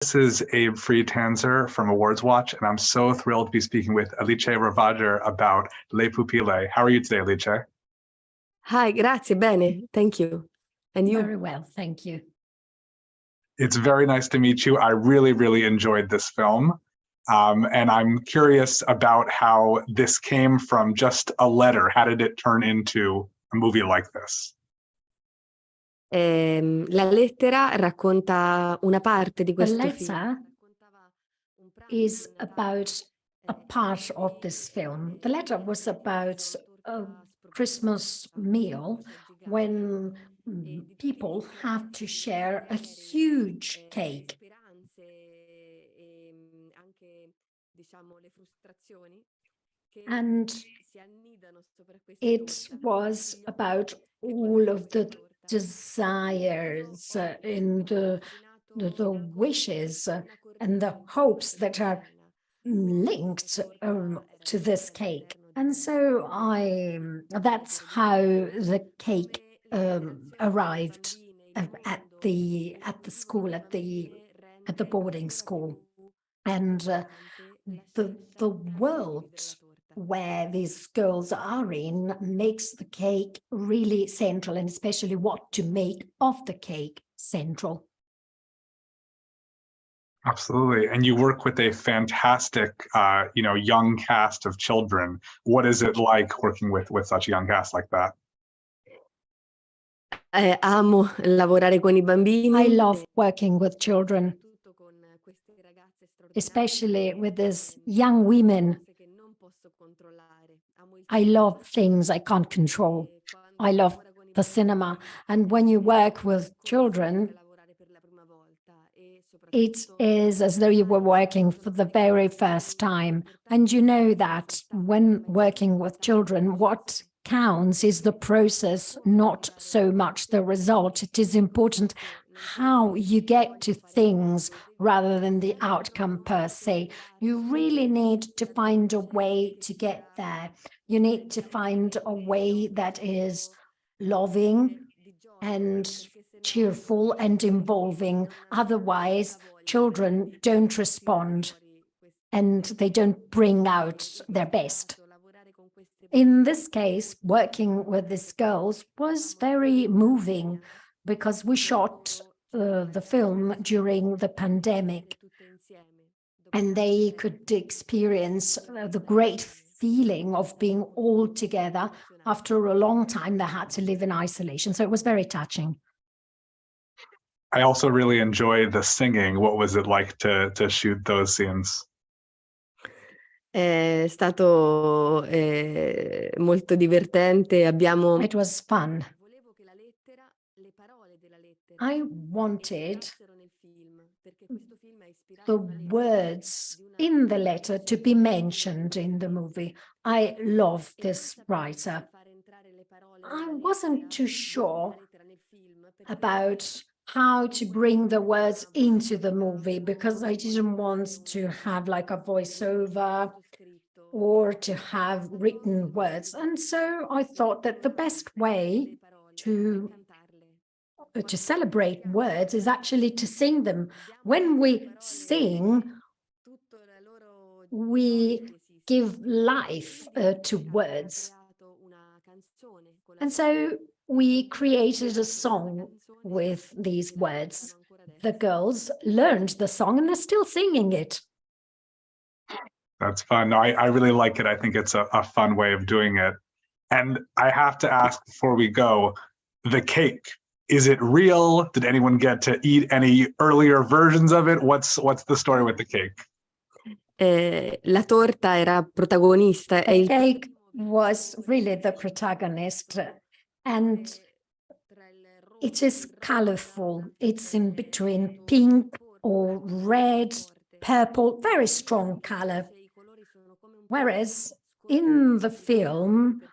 This is Abe Friedtanzer from Awards Watch, and I'm so thrilled to be speaking with Alice Rohrwacher about Le Pupille. How are you today, Alice? Hi, grazie, bene, thank you. And you? Very well, thank you. It's very nice to meet you. I really, really enjoyed this film. And I'm curious about how this came from just a letter. How did it turn into a movie like this? La lettera racconta una parte di The questo film. letter is about a part of this film. The letter was about a Christmas meal when people have to share a huge cake. And it was about all of the desires and the wishes and the hopes that are linked to this cake. And so that's how the cake arrived at the school, at the boarding school. And the world where these girls are in makes the cake really central, and especially what to make of the cake central. Absolutely. And you work with a fantastic, young cast of children. What is it like working with such a young cast like that? Amo lavorare con I bambini. I love working with children, especially with these young women. I love things I can't control. I love the cinema. And when you work with children, it is as though you were working for the very first time. And you know that when working with children, what counts is the process, not so much the result. It is important how you get to things rather than the outcome per se. You really need to find a way to get there. You need to find a way that is loving and cheerful and involving. Otherwise, children don't respond and they don't bring out their best. In this case, working with these girls was very moving because we shot the film during the pandemic, and they could experience the great feeling of being all together. After a long time, they had to live in isolation. So it was very touching. I also really enjoyed the singing. What was it like to shoot those scenes? È stato molto divertente. It was fun. I wanted the words in the letter to be mentioned in the movie. I love this writer. I wasn't too sure about how to bring the words into the movie because I didn't want to have like a voiceover or to have written words. And so I thought that the best way to celebrate words is actually to sing them. When we sing, we give life to words. And so we created a song with these words. The girls learned the song and they're still singing it. That's fun. No, I really like it. I think it's a fun way of doing it. And I have to ask before we go, the cake, is it real? Did anyone get to eat any earlier versions of it? What's the story with the cake? La torta era protagonista. The cake was really the protagonist, and it is colorful. It's in between pink or red, purple, very strong color. Whereas in the film,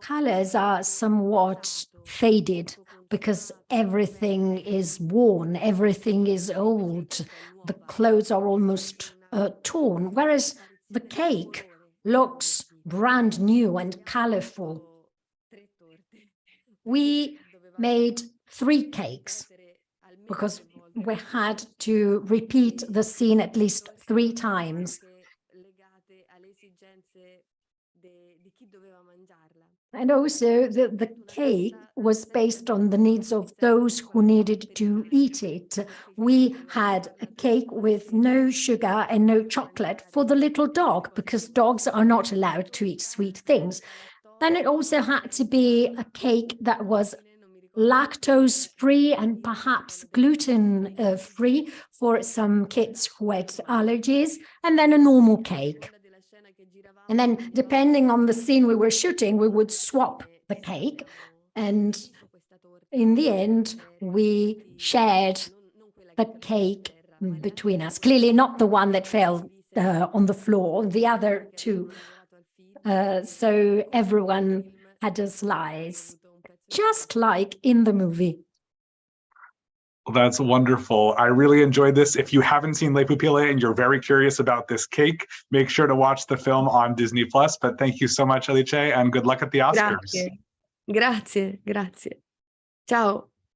colors are somewhat faded because everything is worn, everything is old, the clothes are almost torn, whereas the cake looks brand new and colorful. We made 3 cakes because we had to repeat the scene at least 3 times. And also the cake was based on the needs of those who needed to eat it. We had a cake with no sugar and no chocolate for the little dog, because dogs are not allowed to eat sweet things. Then it also had to be a cake that was lactose-free and perhaps gluten-free for some kids who had allergies, and then a normal cake. And then, depending on the scene we were shooting, we would swap the cake. And in the end, we shared the cake between us. Clearly not the one that fell on the floor, the other 2. So everyone had a slice, just like in the movie. Well, that's wonderful. I really enjoyed this. If you haven't seen Le Pupille and you're very curious about this cake, make sure to watch the film on Disney+. But thank you so much, Alice, and good luck at the Oscars. Grazie, grazie, grazie. Ciao.